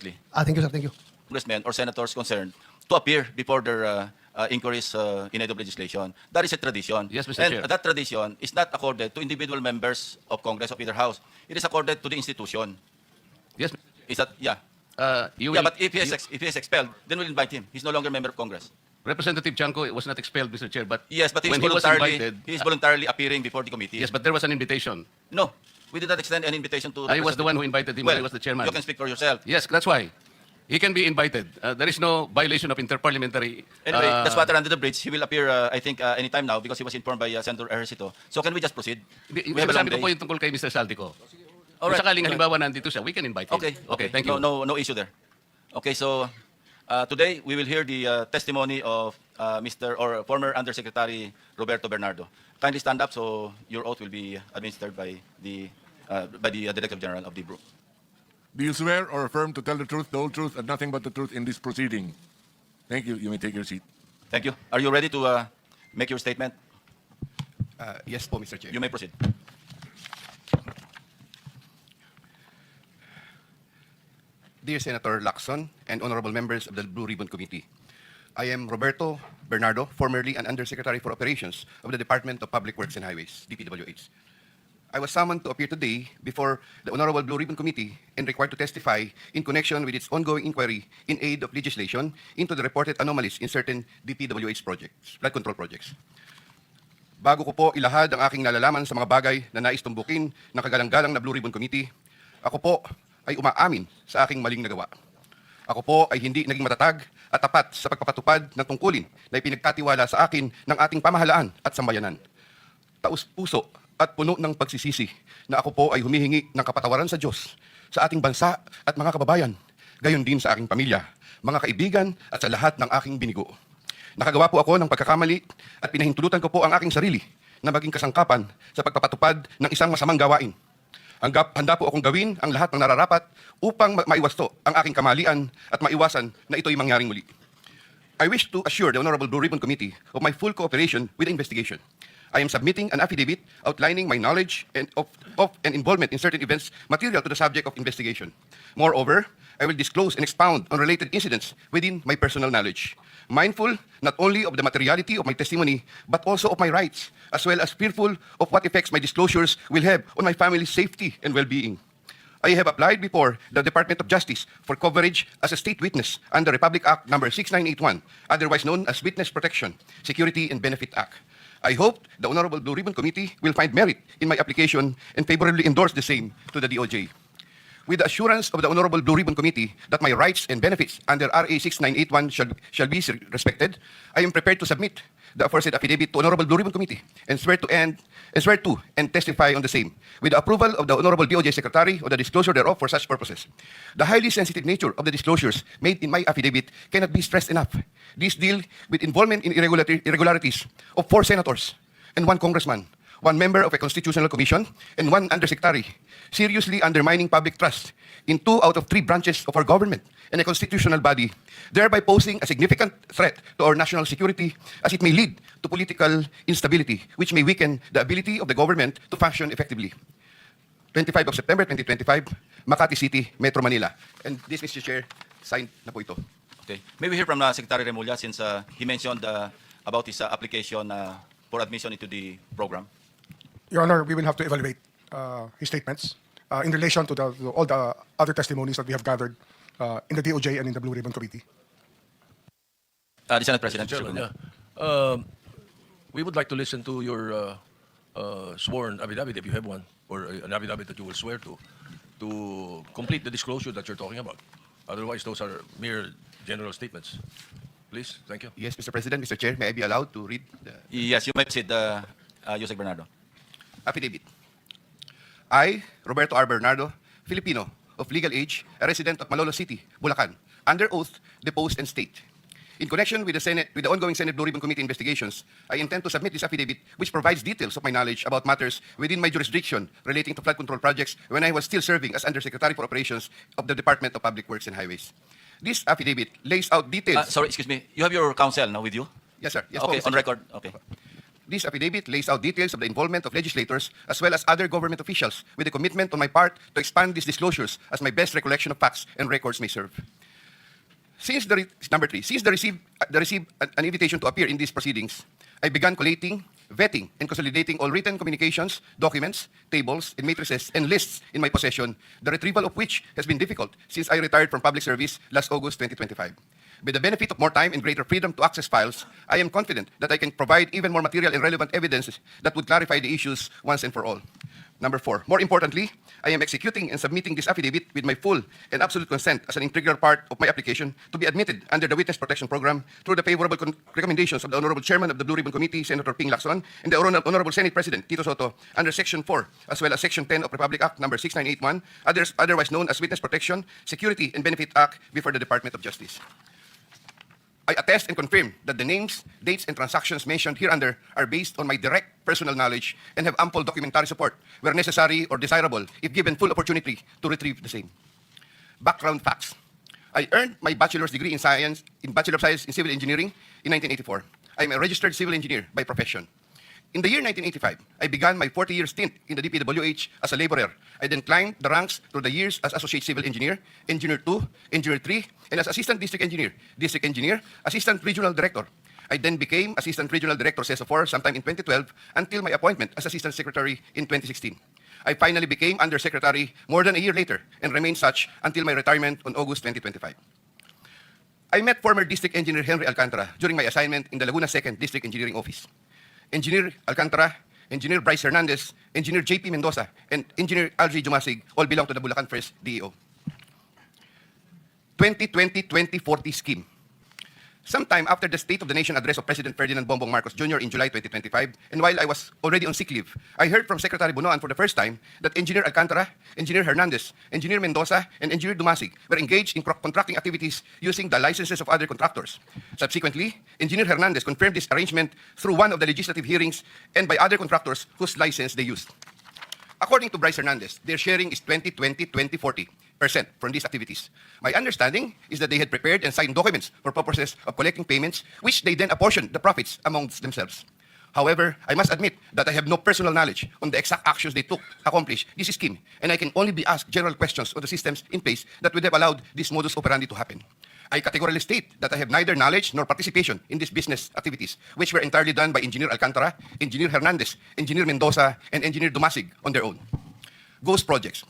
Thank you, sir. Thank you. congressmen or senators concerned to appear before their inquiries in aid of legislation. That is a tradition. Yes, Mr. And Chair. that tradition is not accorded to individual members of Congress of either house. It is accorded to the institution. Yes, Is that, yeah. you Yeah, will, but if he is expelled, then we'll invite him. He's no longer a member of Congress. Representative Chanco was not expelled, Mr. Chair, but Yes, but when he was invited, he is voluntarily appearing before the committee. yes, but there was an invitation. No, we did not extend any invitation to. I was the one who invited him. Well, I was the chairman. You can speak for yourself. Yes, that's why. He can be invited. There is no violation of interparliamentary. Anyway, that's water under the bridge. He will appear, I think, anytime now because he was informed by Senator Ejercito. So can we just proceed? We have a long Sabi ko day. po yung tungkol kay Mr. Saldico. Kung Alright. sakaling halimbawa nandito siya, we can invite him. Okay, thank you. No issue there. Okay, so today we will hear the testimony of Mr. or former Undersecretary Roberto Bernardo. Kindly stand up so your oath will be administered by the Director General of Dpwh. Do you swear or affirm to tell the truth, the whole truth, and nothing but the truth in this proceeding? Thank you. You may take your seat. Thank you. Are you ready to make your statement? Yes po, Mr. Chair. You may proceed. Dear Senator Lacson and honorable members of the Blue Ribbon Committee, I am Roberto Bernardo, formerly an Undersecretary for Operations of the Department of Public Works and Highways, Dpwh. I was summoned to appear today before the Honorable Blue Ribbon Committee and required to testify in connection with its ongoing inquiry in aid of legislation into the reported anomalies in certain Dpwh projects, flood control projects. Bago ko po ilahad ang aking nalalaman sa mga bagay na nais tumbukin ng kagalang-galang na Blue Ribbon Committee, ako po ay umaamin sa aking maling nagawa. Ako po ay hindi naging matatag at tapat sa pagpapatupad ng tungkulin na ipinagkatiwala sa akin ng ating pamahalaan at sambayanan. Taus-puso at puno ng pagsisisi na ako po ay humihingi ng kapatawaran sa Diyos, sa ating bansa at mga kababayan, gayon din sa aking pamilya, mga kaibigan at sa lahat ng aking binigo. Nakagawa po ako ng pagkakamali at pinahintulutan ko po ang aking sarili na maging kasangkapan sa pagpapatupad ng isang masamang gawain. Handa po akong gawin ang lahat ng nararapat upang maiwasto ang aking kamalian at maiwasan na ito'y mangyaring muli. I wish to assure the Honorable Blue Ribbon Committee of my full cooperation with the investigation. I am submitting an affidavit outlining my knowledge of and involvement in certain events material to the subject of investigation. Moreover, I will disclose and expound on related incidents within my personal knowledge, mindful not only of the materiality of my testimony, but also of my rights, as well as fearful of what effects my disclosures will have on my family's safety and well-being. I have applied before the Department of Justice for coverage as a state witness under Republic Act No. 6981, otherwise known as Witness Protection, Security and Benefit Act. I hope the Honorable Blue Ribbon Committee will find merit in my application and favorably endorse the same to the DOJ. With the assurance of the Honorable Blue Ribbon Committee that my rights and benefits under RA 6981 shall be respected, I am prepared to submit the aforesaid affidavit to Honorable Blue Ribbon Committee and swear to and testify on the same, with the approval of the Honorable DOJ Secretary of the disclosure thereof for such purposes. The highly sensitive nature of the disclosures made in my affidavit cannot be stressed enough. These deal with involvement in irregularities of 4 senators and 1 congressman, 1 member of a constitutional commission, and 1 undersecretary, seriously undermining public trust in 2 out of 3 branches of our government and a constitutional body, thereby posing a significant threat to our national security as it may lead to political instability, which may weaken the ability of the government to function effectively. 25 of September 2025, Makati City, Metro Manila. And this, Mr. Chair, signed na po ito. Okay. May we hear from Secretary Remulla since he mentioned about his application for admission into the program? Your Honor, we will have to evaluate his statements in relation to all the other testimonies that we have gathered in the DOJ and in the Blue Ribbon Committee. The Senate President. Mr. Chairman, we would like to listen to your sworn affidavit, if you have one, or an affidavit that you will swear to complete the disclosure that you're talking about. Otherwise, those are mere general statements. Please, thank you. Yes, Mr. President, Mr. Chair, may I be allowed to read the Yes, you may proceed, Yusek Bernardo. affidavit? I, Roberto R. Bernardo, Filipino, of legal age, a resident of Malolos City, Bulacan, under oath, depose and state. In connection with the ongoing Senate Blue Ribbon Committee investigations, I intend to submit this affidavit, which provides details of my knowledge about matters within my jurisdiction relating to flood control projects when I was still serving as Undersecretary for Operations of the Department of Public Works and Highways. This affidavit lays out details. Sorry, excuse me. You have your counsel now with you? Yes, sir. Yes, Okay, po, Mr. on Chair. record. Okay. This affidavit lays out details of the involvement of legislators as well as other government officials with a commitment on my part to expand these disclosures as my best recollection of facts and records may serve. Number three, since the received an invitation to appear in these proceedings, I began collating, vetting, and consolidating all written communications, documents, tables, and matrices, and lists in my possession, the retrieval of which has been difficult since I retired from public service last August 2025. With the benefit of more time and greater freedom to access files, I am confident that I can provide even more material and relevant evidence that would clarify the issues once and for all. Number four, more importantly, I am executing and submitting this affidavit with my full and absolute consent as an integral part of my application to be admitted under the Witness Protection Program through the favorable recommendations of the Honorable Chairman of the Blue Ribbon Committee, Senator Ping Lacson, and the Honorable Senate President, Tito Soto, under Section 4, as well as Section 10 of Republic Act Number 6981, otherwise known as Witness Protection, Security, and Benefit Act before the Department of Justice. I attest and confirm that the names, dates, and transactions mentioned hereunder are based on my direct personal knowledge and have ample documentary support where necessary or desirable if given full opportunity to retrieve the same. Background facts. I earned my bachelor's degree in Bachelor of Science in Civil Engineering in 1984. I am a registered civil engineer by profession. In the year 1985, I began my 40-year stint in the Dpwh as a laborer. I then climbed the ranks through the years as Associate Civil Engineer, Engineer 2, Engineer 3, and as Assistant District Engineer, Assistant Regional Director. I then became Assistant Regional Director CESO4 sometime in 2012 until my appointment as Assistant Secretary in 2016. I finally became Undersecretary more than a year later and remained such until my retirement on August 2025. I met former District Engineer Henry Alcantara during my assignment in the Laguna 2nd District Engineering Office. Engineer Alcantara, Engineer Bryce Hernandez, Engineer JP Mendoza, and Engineer Algie Jumasig all belong to the Bulacan 1st DEO. 2020-2040 scheme. Sometime after the State of the Nation address of President Ferdinand Bongbong Marcos Jr. in July 2025, and while I was already on sick leave, I heard from Secretary Bunoan for the first time that Engineer Alcantara, Engineer Hernandez, Engineer Mendoza, and Engineer Dumasig were engaged in contracting activities using the licenses of other contractors. Subsequently, Engineer Hernandez confirmed this arrangement through one of the legislative hearings and by other contractors whose license they used. According to Bryce Hernandez, their sharing is 20-20-20-40% from these activities. My understanding is that they had prepared and signed documents for purposes of collecting payments, which they then apportioned the profits amongst themselves. However, I must admit that I have no personal knowledge on the exact actions they took to accomplish this scheme, and I can only be asked general questions on the systems in place that would have allowed this modus operandi to happen. I categorically state that I have neither knowledge nor participation in these business activities, which were entirely done by Engineer Alcantara, Engineer Hernandez, Engineer Mendoza, and Engineer Dumasig on their own. Ghost projects.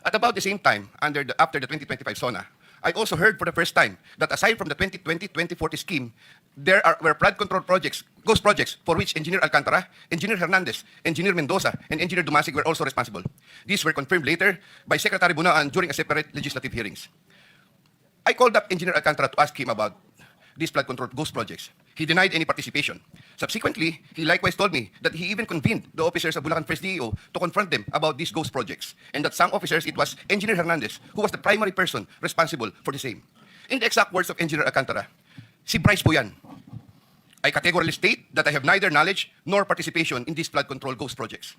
At about the same time, after the 2025 SONA, I also heard for the first time that aside from the 2020-2040 scheme, there were flood control projects, ghost projects, for which Engineer Alcantara, Engineer Hernandez, Engineer Mendoza, and Engineer Dumasig were also responsible. These were confirmed later by Secretary Bunaan during a separate legislative hearings. I called up Engineer Alcantara to ask him about these flood control ghost projects. He denied any participation. Subsequently, he likewise told me that he even convened the officers of Bulacan 1st DEO to confront them about these ghost projects, and that some officers, it was Engineer Hernandez who was the primary person responsible for the same. In the exact words of Engineer Alcantara, si Bryce po yan. I categorically state that I have neither knowledge nor participation in these flood control ghost projects.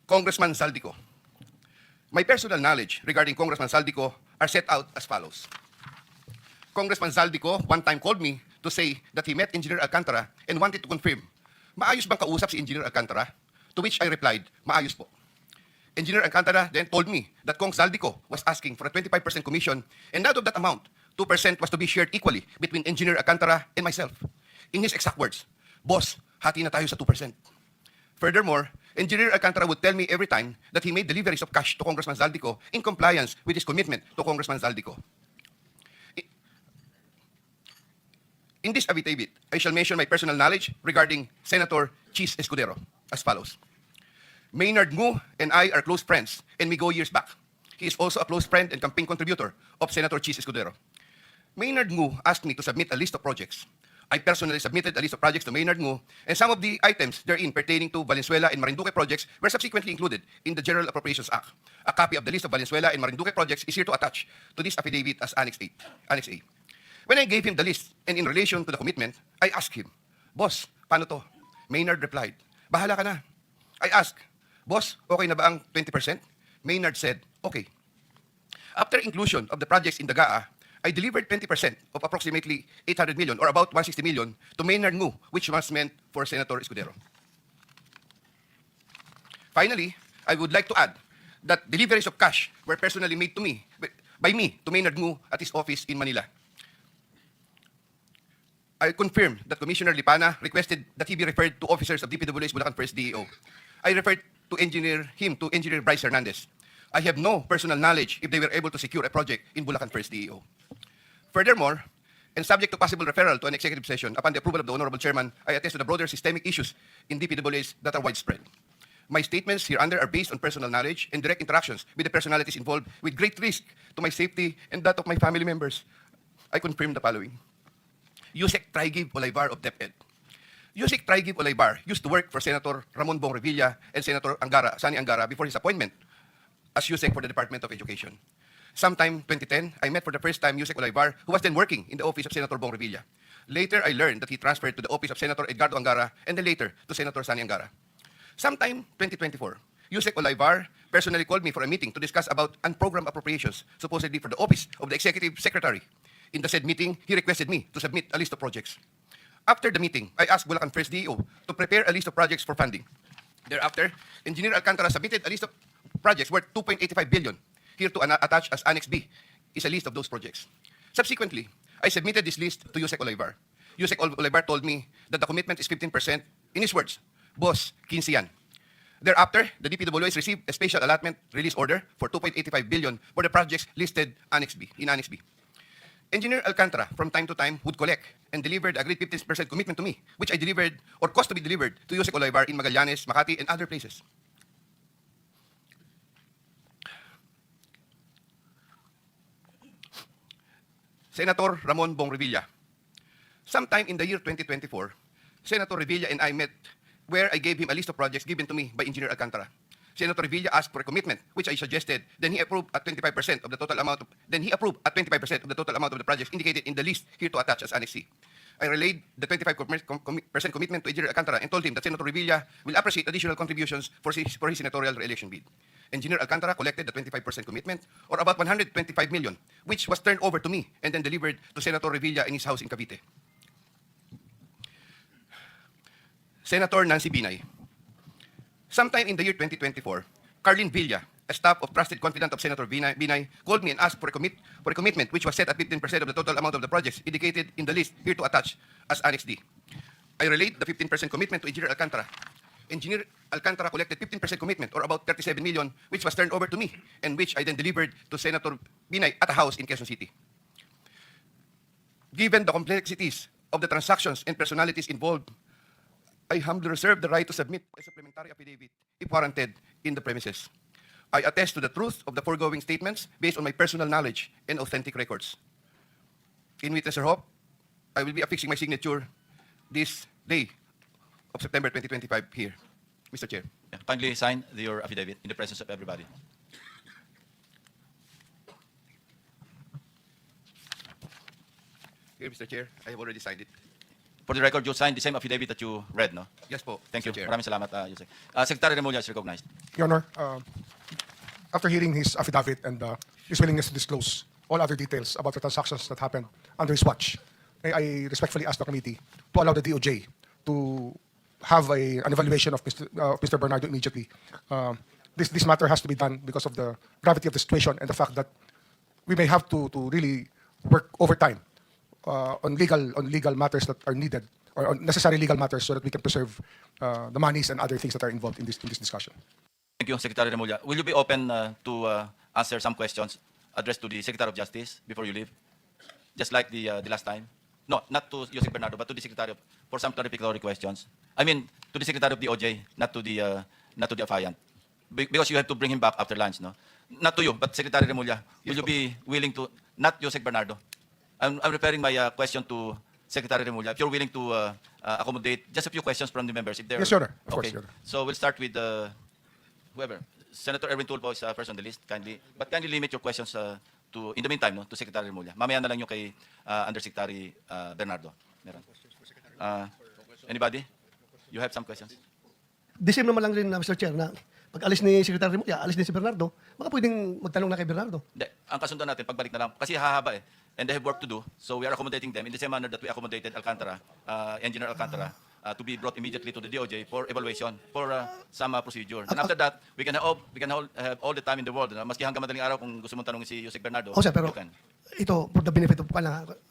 Congressman Saldico. My personal knowledge regarding Congressman Saldico are set out as follows. Congressman Saldico one time called me to say that he met Engineer Alcantara and wanted to confirm, maayos bang kausap si Engineer Alcantara? To which I replied, maayos po. Engineer Alcantara then told me that Kong Saldico was asking for a 25% commission, and out of that amount, 2% was to be shared equally between Engineer Alcantara and myself. In his exact words, boss, hati na tayo sa 2%. Furthermore, Engineer Alcantara would tell me every time that he made deliveries of cash to Congressman Saldico in compliance with his commitment to Congressman Saldico. In this affidavit, I shall mention my personal knowledge regarding Senator Chis Escudero as follows. Maynard Ngu and I are close friends, and we go years back. He is also a close friend and campaign contributor of Senator Chis Escudero. Maynard Ngu asked me to submit a list of projects. I personally submitted a list of projects to Maynard Ngu, and some of the items therein pertaining to Valenzuela and Marinduque projects were subsequently included in the General Appropriations Act. A copy of the list of Valenzuela and Marinduque projects is here to attach to this affidavit as Annex A. When I gave him the list, and in relation to the commitment, I asked him, Boss, paano to? Maynard replied, bahala ka na. I asked, Boss, okay na ba ang 20%? Maynard said, okay. After inclusion of the projects in the GAA, I delivered 20% of approximately 800 million or about 160 million to Maynard Ngu, which was meant for Senator Escudero. Finally, I would like to add that deliveries of cash were personally made to me, by me to Maynard Ngu at his office in Manila. I confirm that Commissioner Lipana requested that he be referred to officers of Dpwh Bulacan 1st DEO. I referred him to Engineer Bryce Hernandez. I have no personal knowledge if they were able to secure a project in Bulacan 1st DEO. Furthermore, and subject to possible referral to an executive session upon the approval of the Honorable Chairman, I attest to the broader systemic issues in Dpwh that are widespread. My statements hereunder are based on personal knowledge and direct interactions with the personalities involved with great risk to my safety and that of my family members. I confirm the following. Yusek Traigib Olaybar of DepEd. Yusek Traigib Olaybar used to work for Senator Ramon Bong Revilla and Senator Sani Angara before his appointment as Yusek for the Department of Education. Sometime 2010, I met for the first time Yusek Olaybar, who was then working in the office of Senator Bong Revilla. Later, I learned that he transferred to the office of Senator Edgardo Angara and then later to Senator Sani Angara. Sometime 2024, Yusek Olaybar personally called me for a meeting to discuss about unprogrammed appropriations, supposedly for the office of the Executive Secretary. In the said meeting, he requested me to submit a list of projects. After the meeting, I asked Bulacan 1st DEO to prepare a list of projects for funding. Thereafter, Engineer Alcantara submitted a list of projects worth 2.85 billion. Here to attach as Annex B is a list of those projects. Subsequently, I submitted this list to Yusek Olaybar. Yusek Olaybar told me that the commitment is 15%. In his words, boss, 15 yan. Thereafter, the Dpwh received a special allotment release order for 2.85 billion for the projects listed in Annex B. Engineer Alcantara, from time to time, would collect and deliver the agreed 15% commitment to me, which I delivered or caused to be delivered to Yusek Olaybar in Magallanes, Makati, and other places. Senator Ramon Bong Revilla. Sometime in the year 2024, Senator Revilla and I met where I gave him a list of projects given to me by Engineer Alcantara. Senator Revilla asked for a commitment, which I suggested. Then he approved at 25% of the total amount. Of the total amount of the projects indicated in the list here to attach as Annex C. I relayed the 25% commitment to Engineer Alcantara and told him that Senator Revilla will appreciate additional contributions for his senatorial re-election bid. Engineer Alcantara collected the 25% commitment, or about 125 million, which was turned over to me and then delivered to Senator Revilla in his house in Cavite. Senator Nancy Binay. Sometime in the year 2024, Carlin Villa, a staff of trusted confidant of Senator Binay, called me and asked for a commitment which was set at 15% of the total amount of the projects indicated in the list here to attach as Annex D. I relayed the 15% commitment to Engineer Alcantara. Engineer Alcantara collected 15% commitment, or about 37 million, which was turned over to me and which I then delivered to Senator Binay at a house in Quezon City. Given the complexities of the transactions and personalities involved, I humbly reserve the right to submit a supplementary affidavit if warranted in the premises. I attest to the truth of the foregoing statements based on my personal knowledge and authentic records. In witness or hope, I will be affixing my signature this day of September 2025 here. Mr. Chair. Yeah, kindly sign your affidavit in the presence of everybody. Here, Mr. Chair, I have already signed it. For the record, you signed the same affidavit that you read, no? Yes po, Thank you. Mr. Chair. Maraming salamat, Yusek. Secretary Remulla is recognized. Your Honor, after hearing his affidavit and his willingness to disclose all other details about the transactions that happened under his watch, I respectfully ask the committee to allow the DOJ to have an evaluation of Mr. Bernardo immediately. This matter has to be done because of the gravity of the situation and the fact that we may have to really work overtime on legal matters that are needed, or on necessary legal matters, so that we can preserve the monies and other things that are involved in this discussion. Thank you, Secretary Remulla. Will you be open to answer some questions addressed to the Secretary of Justice before you leave? Just like the last time? No, not to Yusek Bernardo, but to the Secretary for some clarificatory questions. I mean, to the Secretary of DOJ, not to the affiant. Because you have to bring him back after lunch, no? Not to you, but Secretary Remulla, will you be willing to, not Yusek Bernardo? I'm referring my question to Secretary Remulla. If you're willing to accommodate just a few questions from the members. If there Yes, Your Honor. Of course, okay. Your Honor. So we'll start with whoever. Senator Erwin Tulfo is first on the list. Kindly limit your questions to, in the meantime, no, to Secretary Remulla. Mamaya na lang yung kay Undersecretary Bernardo. Meron. Anybody? You have some questions? The same naman lang rin, Mr. Chair, na Pag alis ni Secretary Remulla, alis din si Bernardo, baka pwedeng magtanong na kay Bernardo. Hindi. Ang kasundan natin, pagbalik na lang. Kasi hahaba eh. And they have work to do. So we are accommodating them in the same manner that we accommodated Alcantara, Engineer Alcantara, to be brought immediately to the DOJ for evaluation, for some procedure. And after that, we can have all the time in the world. Maski hanggang madaling araw, kung gusto mong tanongin si Yusek Bernardo, O sir, pero you can. ito, for the benefit of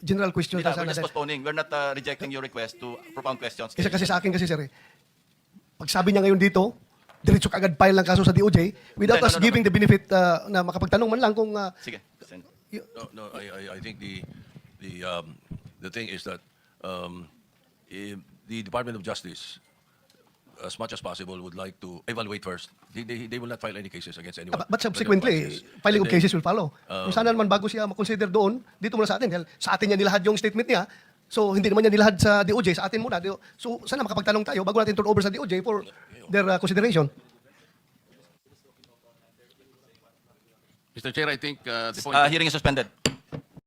general question. We're sana just natin. postponing. We're not rejecting your request to propound questions. Kasi sa akin kasi sir, pag sabi niya ngayon dito, diretso kagad file ng kaso sa DOJ without Hindi, us no. giving the benefit na makapagtanong man lang kung Sige. Send. No, I think the thing is that if the Department of Justice, as much as possible, would like to evaluate first. They will not file any cases against anyone. but subsequently, filing of And then, cases will follow. Kung sana naman bago siya makonsider doon, dito muna sa atin. Dahil sa atin niya nilahad yung statement niya. So, hindi naman niya nilahad sa DOJ, sa atin muna. So, sana makapagtanong tayo bago natin turn over sa DOJ for their consideration. Mr. Chair, I think the point... Hearing is suspended.